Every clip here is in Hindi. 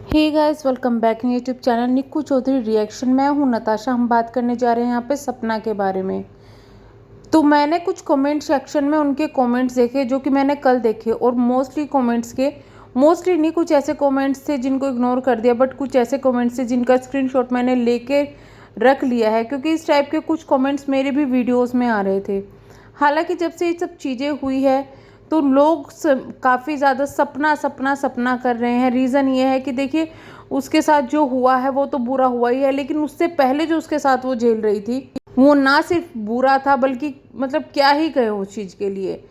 Hey guys, welcome back in YouTube channel Nikku Chaudhary reaction. मैं हूं नताशा। हम बात करने जा रहे हैं यहाँ पे सपना के बारे में। तो मैंने कुछ कमेंट सेक्शन में उनके कमेंट्स देखे जो कि मैंने कल देखे, और मोस्टली नहीं, कुछ ऐसे कमेंट्स थे जिनको इग्नोर कर दिया, बट कुछ ऐसे कमेंट्स थे जिनका स्क्रीनशॉट मैंने लेके रख लिया है, क्योंकि इस टाइप के कुछ कमेंट्स मेरे भी वीडियोज़ में आ रहे थे। हालांकि जब से ये सब चीज़ें हुई है तो लोग काफ़ी ज़्यादा सपना सपना सपना कर रहे हैं। रीज़न ये है कि देखिए, उसके साथ जो हुआ है वो तो बुरा हुआ ही है, लेकिन उससे पहले जो उसके साथ वो झेल रही थी वो ना सिर्फ बुरा था, बल्कि मतलब क्या ही कहे उस चीज़ के लिए।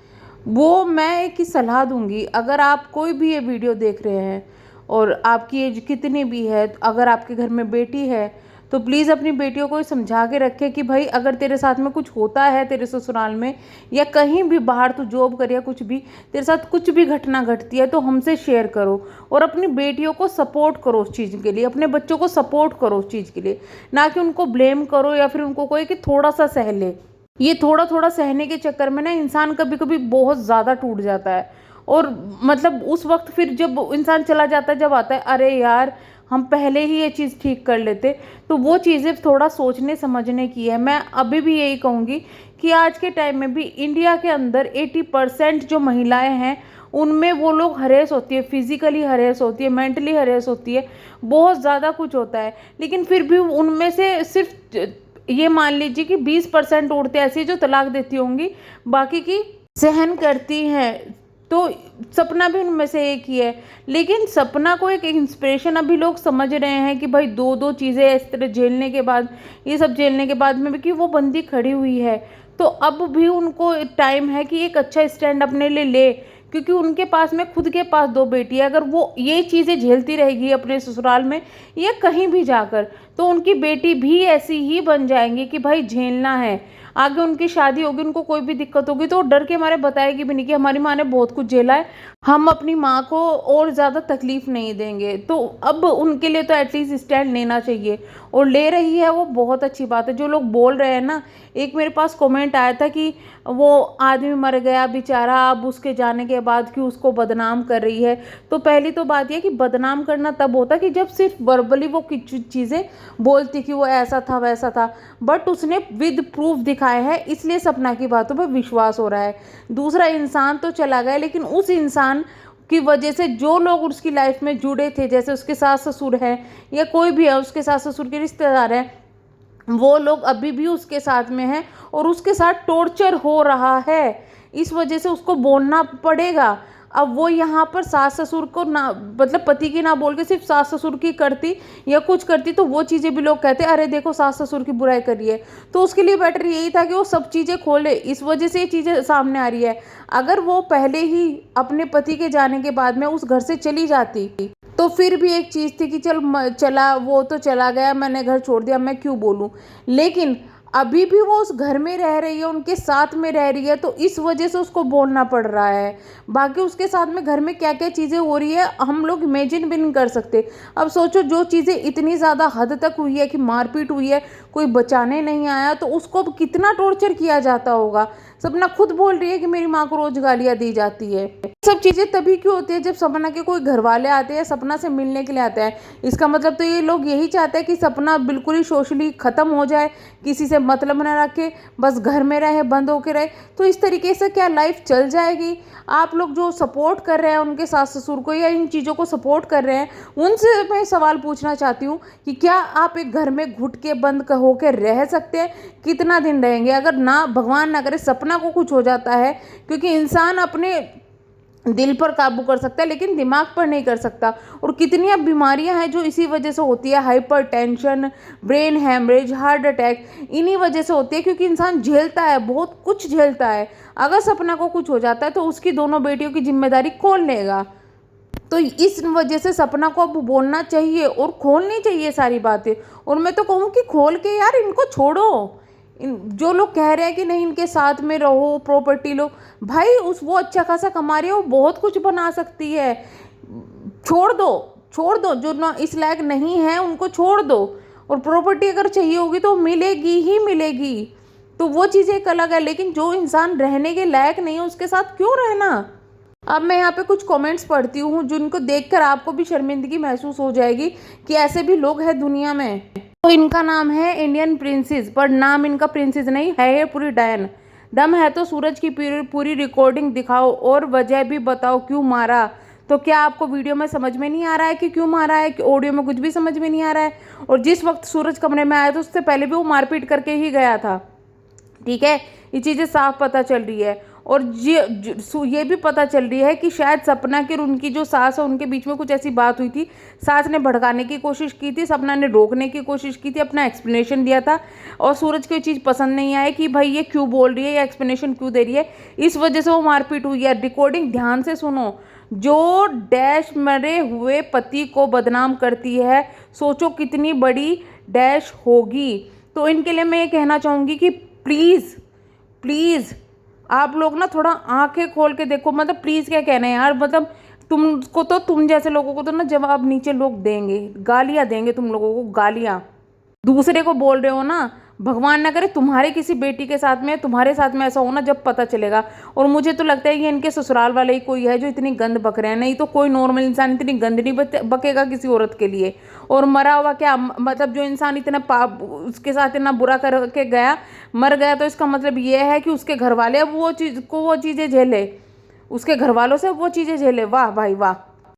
वो मैं एक ही सलाह दूंगी, अगर आप कोई भी ये वीडियो देख रहे हैं और आपकी एज कितनी भी है, अगर आपके घर में बेटी है तो प्लीज़ अपनी बेटियों को समझा के रखें कि भाई, अगर तेरे साथ में कुछ होता है, तेरे ससुराल में या कहीं भी बाहर तू जॉब कर या कुछ भी, तेरे साथ कुछ भी घटना घटती है तो हमसे शेयर करो, और अपनी बेटियों को सपोर्ट करो उस चीज़ के लिए, अपने बच्चों को सपोर्ट करो उस चीज़ के लिए, ना कि उनको ब्लेम करो या फिर उनको कोई कि थोड़ा सा सह ले। ये थोड़ा थोड़ा सहने के चक्कर में ना इंसान कभी कभी बहुत ज़्यादा टूट जाता है, और मतलब उस वक्त फिर जब इंसान चला जाता है, जब आता है अरे यार हम पहले ही ये चीज़ ठीक कर लेते, तो वो चीज़ें थोड़ा सोचने समझने की है। मैं अभी भी यही कहूँगी कि आज के टाइम में भी इंडिया के अंदर 80% जो महिलाएं हैं उनमें वो लोग हरेस होती है, फिजिकली हरेस होती है, मेंटली हरेस होती है, बहुत ज़्यादा कुछ होता है, लेकिन फिर भी उनमें से सिर्फ ये मान लीजिए कि 20% औरतें ऐसी जो तलाक देती होंगी, बाकी की सहन करती हैं। तो सपना भी उनमें से एक ही है, लेकिन सपना को एक इंस्पिरेशन अभी लोग समझ रहे हैं कि भाई दो दो चीज़ें इस तरह झेलने के बाद, ये सब झेलने के बाद में भी कि वो बंदी खड़ी हुई है, तो अब भी उनको टाइम है कि एक अच्छा स्टैंड अपने लिए ले, क्योंकि उनके पास में खुद के पास दो बेटी है। अगर वो ये चीज़ें झेलती रहेगी अपने ससुराल में या कहीं भी जाकर, तो उनकी बेटी भी ऐसी ही बन जाएंगी कि भाई झेलना है। आगे उनकी शादी होगी, उनको कोई भी दिक्कत होगी तो वो डर के मारे बताएगी भी नहीं कि हमारी माँ ने बहुत कुछ झेला है, हम अपनी माँ को और ज़्यादा तकलीफ नहीं देंगे। तो अब उनके लिए तो एटलीस्ट स्टैंड लेना चाहिए, और ले रही है, वो बहुत अच्छी बात है। जो लोग बोल रहे हैं ना, एक मेरे पास कमेंट आया था कि वो आदमी मर गया बेचारा, अब उसके जाने के बाद क्यों उसको बदनाम कर रही है। तो पहली तो बात यह कि बदनाम करना तब होता कि जब सिर्फ वर्बली वो कुछ चीज़ें बोलती कि वो ऐसा था वैसा था, बट उसने विद प्रूफ दिखाया है, इसलिए सपना की बातों पर विश्वास हो रहा है। दूसरा इंसान तो चला गया, लेकिन उस इंसान की वजह से जो लोग उसकी लाइफ में जुड़े थे, जैसे उसके सास ससुर हैं या कोई भी है, उसके सास ससुर के रिश्तेदार हैं, वो लोग अभी भी उसके साथ में हैं और उसके साथ टॉर्चर हो रहा है। इस वजह से उसको बोलना पड़ेगा। अब वो यहाँ पर सास ससुर को ना, मतलब पति की ना बोल के सिर्फ सास ससुर की करती या कुछ करती, तो वो चीज़ें भी लोग कहते अरे देखो सास ससुर की बुराई करी है। तो उसके लिए बेटर यही था कि वो सब चीज़ें खोले, इस वजह से ये चीज़ें सामने आ रही है। अगर वो पहले ही अपने पति के जाने के बाद में उस घर से चली जाती तो फिर भी एक चीज़ थी कि चला, वो तो चला गया, मैंने घर छोड़ दिया, मैं क्यों बोलूँ। लेकिन अभी भी वो उस घर में रह रही है, उनके साथ में रह रही है, तो इस वजह से उसको बोलना पड़ रहा है। बाकी उसके साथ में घर में क्या क्या चीज़ें हो रही है हम लोग इमेजिन भी नहीं कर सकते। अब सोचो, जो चीज़ें इतनी ज़्यादा हद तक हुई है कि मारपीट हुई है, कोई बचाने नहीं आया, तो उसको अब कितना टॉर्चर किया जाता होगा। सपना खुद बोल रही है कि मेरी माँ को रोज गालियाँ दी जाती है। सब चीज़ें तभी क्यों होती है जब सपना के कोई घर वाले आते हैं, सपना से मिलने के लिए आते हैं। इसका मतलब तो ये लोग यही चाहते हैं कि सपना बिल्कुल ही सोशली ख़त्म हो जाए, किसी से मतलब न रखे, बस घर में रहे, बंद होके रहे। तो इस तरीके से क्या लाइफ चल जाएगी? आप लोग जो सपोर्ट कर रहे हैं उनके सास ससुर को या इन चीज़ों को सपोर्ट कर रहे हैं, उनसे मैं सवाल पूछना चाहती हूँ कि क्या आप एक घर में घुट के बंद होकर रह सकते हैं? कितना दिन रहेंगे? अगर ना, भगवान ना करे, सपना को कुछ हो जाता है, क्योंकि इंसान अपने दिल पर काबू कर सकता है लेकिन दिमाग पर नहीं कर सकता। और कितनी अब बीमारियां हैं जो इसी वजह से होती है, hyper tension, brain haemorrhage, heart attack, इन्हीं वजह से होती है, क्योंकि इंसान झेलता है, बहुत कुछ झेलता है। अगर सपना को कुछ हो जाता है तो उसकी दोनों बेटियों की जिम्मेदारी कौन लेगा? तो इस वजह से सपना को अब बोलना चाहिए और खोलनी चाहिए सारी बातें। और मैं तो कहूँ कि खोल के यार इनको छोड़ो। जो लोग कह रहे हैं कि नहीं इनके साथ में रहो, प्रॉपर्टी लो, भाई उस वो अच्छा खासा कमा रही है, वो बहुत कुछ बना सकती है। छोड़ दो, छोड़ दो, जो ना इस लायक नहीं है उनको छोड़ दो। और प्रॉपर्टी अगर चाहिए होगी तो मिलेगी ही मिलेगी, तो वो चीज़ एक अलग है। लेकिन जो इंसान रहने के लायक नहीं है उसके साथ क्यों रहना? अब मैं यहाँ पे कुछ कमेंट्स पढ़ती हूँ जिनको देखकर आपको भी शर्मिंदगी महसूस हो जाएगी कि ऐसे भी लोग हैं दुनिया में। तो इनका नाम है इंडियन प्रिंसेस, पर नाम इनका प्रिंसेस नहीं है, ये पूरी डायन। दम है तो सूरज की पूरी पूरी रिकॉर्डिंग दिखाओ और वजह भी बताओ क्यों मारा। तो क्या आपको वीडियो में समझ में नहीं आ रहा है कि क्यों मारा है, कि ऑडियो में कुछ भी समझ में नहीं आ रहा है? और जिस वक्त सूरज कमरे में आया था उससे पहले भी वो मारपीट करके ही गया था, ठीक है। ये चीज़ें साफ पता चल रही है। और ये भी पता चल रही है कि शायद सपना की और उनकी जो सास है उनके बीच में कुछ ऐसी बात हुई थी। सास ने भड़काने की कोशिश की थी, सपना ने रोकने की कोशिश की थी, अपना एक्सप्लेनेशन दिया था, और सूरज को ये चीज़ पसंद नहीं आई कि भाई ये क्यों बोल रही है या एक्सप्लेनेशन क्यों दे रही है, इस वजह से वो मारपीट हुई है। रिकॉर्डिंग ध्यान से सुनो। जो डैश मरे हुए पति को बदनाम करती है, सोचो कितनी बड़ी डैश होगी। तो इनके लिए मैं ये कहना चाहूँगी कि प्लीज़ प्लीज़ आप लोग ना थोड़ा आंखें खोल के देखो। मतलब प्लीज़ क्या कहना है यार, मतलब तुमको तो, तुम जैसे लोगों को तो ना जवाब नीचे लोग देंगे, गालियाँ देंगे तुम लोगों को, गालियाँ। दूसरे को बोल रहे हो ना, भगवान ना करे तुम्हारे किसी बेटी के साथ में, तुम्हारे साथ में ऐसा हो ना, जब पता चलेगा। और मुझे तो लगता है कि इनके ससुराल वाले ही कोई है जो इतनी गंद बक रहे हैं, नहीं तो कोई नॉर्मल इंसान इतनी गंद नहीं बकेगा किसी औरत के लिए। और मरा हुआ क्या मतलब, जो इंसान इतना पाप उसके साथ इतना बुरा करके गया, मर गया, तो इसका मतलब ये है कि उसके घर वाले अब वो चीज़ें झेले, उसके घर वालों से वो चीज़ें झेले। वाह भाई वाह।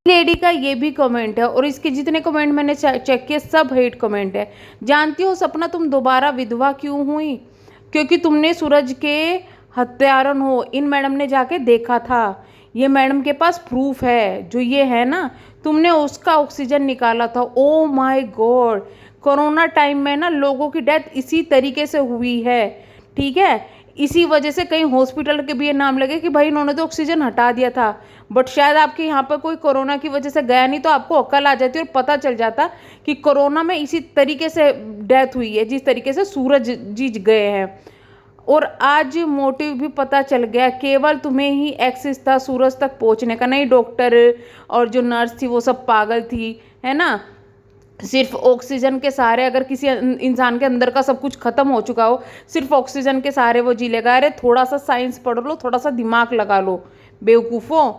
लेडी का ये भी कमेंट है, और इसके जितने कमेंट मैंने चेक किए सब हेट कमेंट है। जानती हो सपना, तुम दोबारा विधवा क्यों हुई? क्योंकि तुमने सूरज के हत्यारन हो, इन मैडम ने जाके देखा था, ये मैडम के पास प्रूफ है। जो ये है ना, तुमने उसका ऑक्सीजन निकाला था। Oh my God, corona time में ना लोगों की डेथ इसी तरीके से हुई है, ठीक है। इसी वजह से कहीं हॉस्पिटल के भी ये नाम लगे कि भाई इन्होंने तो ऑक्सीजन हटा दिया था। बट शायद आपके यहाँ पर कोई कोरोना की वजह से गया नहीं, तो आपको अक्ल आ जाती और पता चल जाता कि कोरोना में इसी तरीके से डेथ हुई है जिस तरीके से सूरज जी गए हैं। और आज मोटिव भी पता चल गया, केवल तुम्हें ही एक्सेस था सूरज तक पहुँचने का, नहीं डॉक्टर और जो नर्स थी वो सब पागल थी, है ना। सिर्फ ऑक्सीजन के सहारे अगर किसी इंसान के अंदर का सब कुछ खत्म हो चुका हो, सिर्फ ऑक्सीजन के सहारे वो जी लेगा। अरे थोड़ा सा साइंस पढ़ लो, थोड़ा सा दिमाग लगा लो बेवकूफ़ों।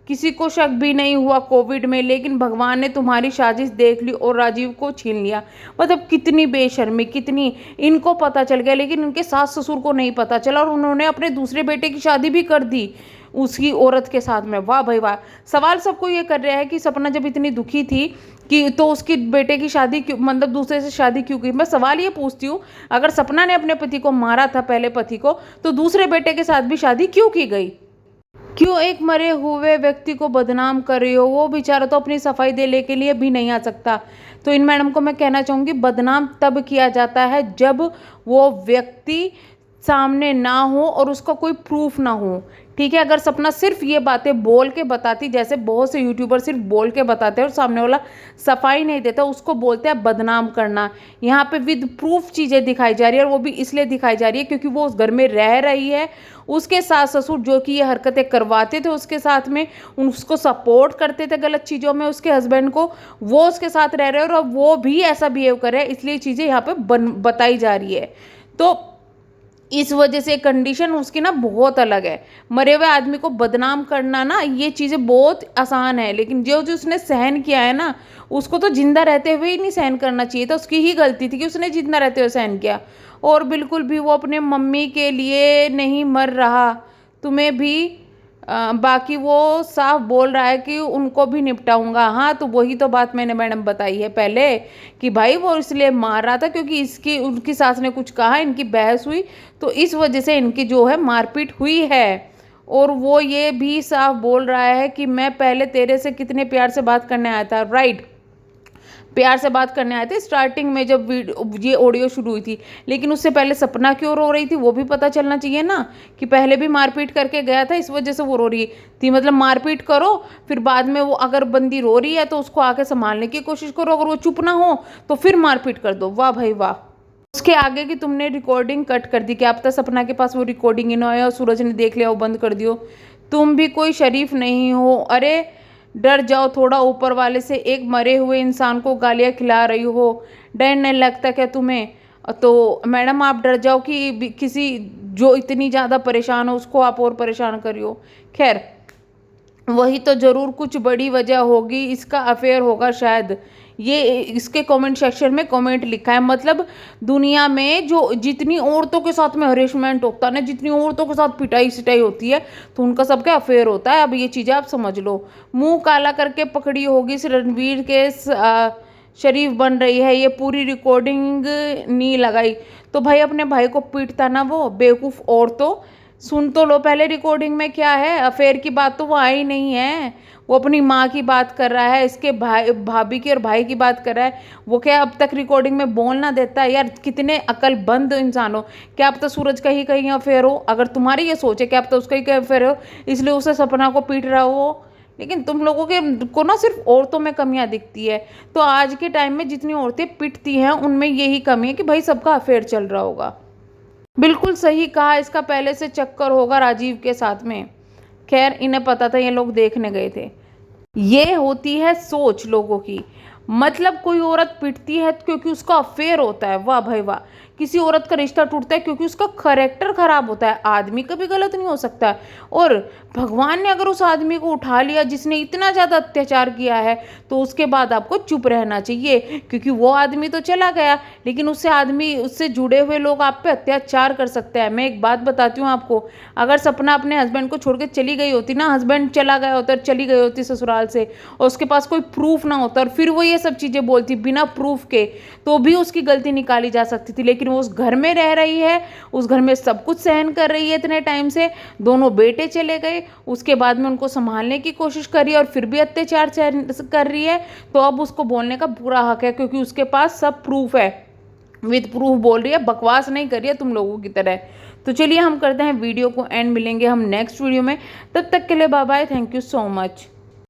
किसी को शक भी नहीं हुआ कोविड में, लेकिन भगवान ने तुम्हारी साजिश देख ली और राजीव को छीन लिया। मतलब कितनी बेशर्मी, कितनी। इनको पता चल गया लेकिन इनके सास ससुर को नहीं पता चला, और उन्होंने अपने दूसरे बेटे की शादी भी कर दी उसकी औरत के साथ में। वाह भाई वाह। सवाल सबको ये कर रहा है कि सपना जब इतनी दुखी थी कि तो उसकी बेटे की शादी क्यों, मतलब दूसरे से शादी क्यों की? मैं सवाल ये पूछती हूँ, अगर सपना ने अपने पति को मारा था, पहले पति को, तो दूसरे बेटे के साथ भी शादी क्यों की गई? क्यों एक मरे हुए व्यक्ति को बदनाम कर रही हो? वो बेचारा तो अपनी सफाई देने के लिए भी नहीं आ सकता। तो इन मैडम को मैं कहना चाहूँगी, बदनाम तब किया जाता है जब वो व्यक्ति सामने ना हो और उसका कोई प्रूफ ना हो, ठीक है। अगर सपना सिर्फ ये बातें बोल के बताती, जैसे बहुत से यूट्यूबर सिर्फ बोल के बताते हैं और सामने वाला सफाई नहीं देता, उसको बोलते हैं बदनाम करना। यहाँ पे विद प्रूफ चीज़ें दिखाई जा रही है, और वो भी इसलिए दिखाई जा रही है क्योंकि वो उस घर में रह रही है। उसके सास ससुर जो कि ये हरकतें करवाते थे उसके साथ में, उसको सपोर्ट करते थे गलत चीज़ों में उसके हस्बैंड को, वो उसके साथ रह रहे हैं और अब वो भी ऐसा बिहेव कर रहे हैं, इसलिए चीज़ें यहाँ पे बताई जा रही है। तो इस वजह से कंडीशन उसकी ना बहुत अलग है। मरे हुए आदमी को बदनाम करना ना, ये चीज़ें बहुत आसान है, लेकिन जो जो उसने सहन किया है ना, उसको तो जिंदा रहते हुए ही नहीं सहन करना चाहिए था। उसकी ही गलती थी कि उसने जिंदा रहते हुए सहन किया। और बिल्कुल भी वो अपने मम्मी के लिए नहीं मर रहा, तुम्हें भी बाकी वो साफ बोल रहा है कि उनको भी निपटाऊंगा। हाँ, तो वही तो बात मैंने मैडम बताई है पहले कि भाई वो इसलिए मार रहा था क्योंकि इसकी उनकी सास ने कुछ कहा, इनकी बहस हुई, तो इस वजह से इनकी जो है मारपीट हुई है। और वो ये भी साफ बोल रहा है कि मैं पहले तेरे से कितने प्यार से बात करने आया था, राइट, प्यार से बात करने आए थे स्टार्टिंग में जब ये ऑडियो शुरू हुई थी। लेकिन उससे पहले सपना क्यों रो रही थी वो भी पता चलना चाहिए ना, कि पहले भी मारपीट करके गया था, इस वजह से वो रो रही थी। मतलब मारपीट करो, फिर बाद में वो अगर बंदी रो रही है तो उसको आके संभालने की कोशिश करो, अगर वो चुप ना हो तो फिर मारपीट कर दो। वाह भाई वाह। उसके आगे की तुमने रिकॉर्डिंग कट कर दी, क्या पता सपना के पास वो रिकॉर्डिंग ही ना आया और सूरज ने देख लिया वो बंद कर दियो। तुम भी कोई शरीफ नहीं हो। अरे डर जाओ थोड़ा ऊपर वाले से, एक मरे हुए इंसान को गालियाँ खिला रही हो, डर नहीं लगता क्या तुम्हें? तो मैडम आप डर जाओ कि किसी जो इतनी ज़्यादा परेशान हो उसको आप और परेशान करियो। खैर, वही तो ज़रूर कुछ बड़ी वजह होगी, इसका अफेयर होगा शायद। ये इसके कमेंट सेक्शन में कमेंट लिखा है, मतलब दुनिया में जो जितनी औरतों के साथ में हरेसमेंट होता है ना, जितनी औरतों के साथ पिटाई सिटाई होती है, तो उनका सबका अफेयर होता है। अब ये चीज़ें आप समझ लो। मुंह काला करके पकड़ी होगी इस रणवीर के शरीफ बन रही है, ये पूरी रिकॉर्डिंग नहीं लगाई तो भाई अपने भाई को पीटता ना वो बेवकूफ़। और तो सुन तो लो पहले रिकॉर्डिंग में क्या है। अफेयर की बात तो वो आई नहीं है, वो अपनी माँ की बात कर रहा है, इसके भाई भाभी की और भाई की बात कर रहा है। वो क्या अब तक रिकॉर्डिंग में बोलना देता है? यार कितने अकलमंद इंसान हो। क्या अब तो सूरज का ही कहीं अफेयर हो? अगर तुम्हारी ये सोच है कि अब तो उसका ही कहीं अफेयर हो इसलिए उसे सपना को पीट रहा हो। लेकिन तुम लोगों के को ना सिर्फ औरतों में कमियां दिखती है। तो आज के टाइम में जितनी औरतें पिटती हैं उनमें यही कमी है कि भाई सबका अफेयर चल रहा होगा। बिल्कुल सही कहा, इसका पहले से चक्कर होगा राजीव के साथ में। खैर इन्हें पता था, ये लोग देखने गए थे। ये होती है सोच लोगों की। मतलब कोई औरत पिटती है क्योंकि उसका अफेयर होता है, वाह भाई वाह। किसी औरत का रिश्ता टूटता है क्योंकि उसका करेक्टर खराब होता है। आदमी कभी गलत नहीं हो सकता है। और भगवान ने अगर उस आदमी को उठा लिया जिसने इतना ज़्यादा अत्याचार किया है तो उसके बाद आपको चुप रहना चाहिए, क्योंकि वो आदमी तो चला गया लेकिन उससे जुड़े हुए लोग आप पे अत्याचार कर सकते हैं। मैं एक बात बताती हूँ आपको, अगर सपना अपने हस्बैंड को छोड़ के चली गई होती ना, हस्बैंड चला गया होता, चली गई होती ससुराल से और उसके पास कोई प्रूफ ना होता और फिर वो ये सब चीज़ें बोलती बिना प्रूफ के, तो भी उसकी गलती निकाली जा सकती थी। लेकिन वो उस घर में रह रही है, उस घर में सब कुछ सहन कर रही है इतने टाइम से। दोनों बेटे चले गए, उसके बाद में उनको संभालने की कोशिश करी और फिर भी अत्याचार कर रही है। तो अब उसको बोलने का पूरा हक है क्योंकि उसके पास सब प्रूफ है। विद प्रूफ बोल रही है, बकवास नहीं कर रही है तुम लोगों की तरह। तो चलिए हम करते हैं वीडियो को एंड, मिलेंगे हम नेक्स्ट वीडियो में। तब तक के लिए bye bye, thank you so much.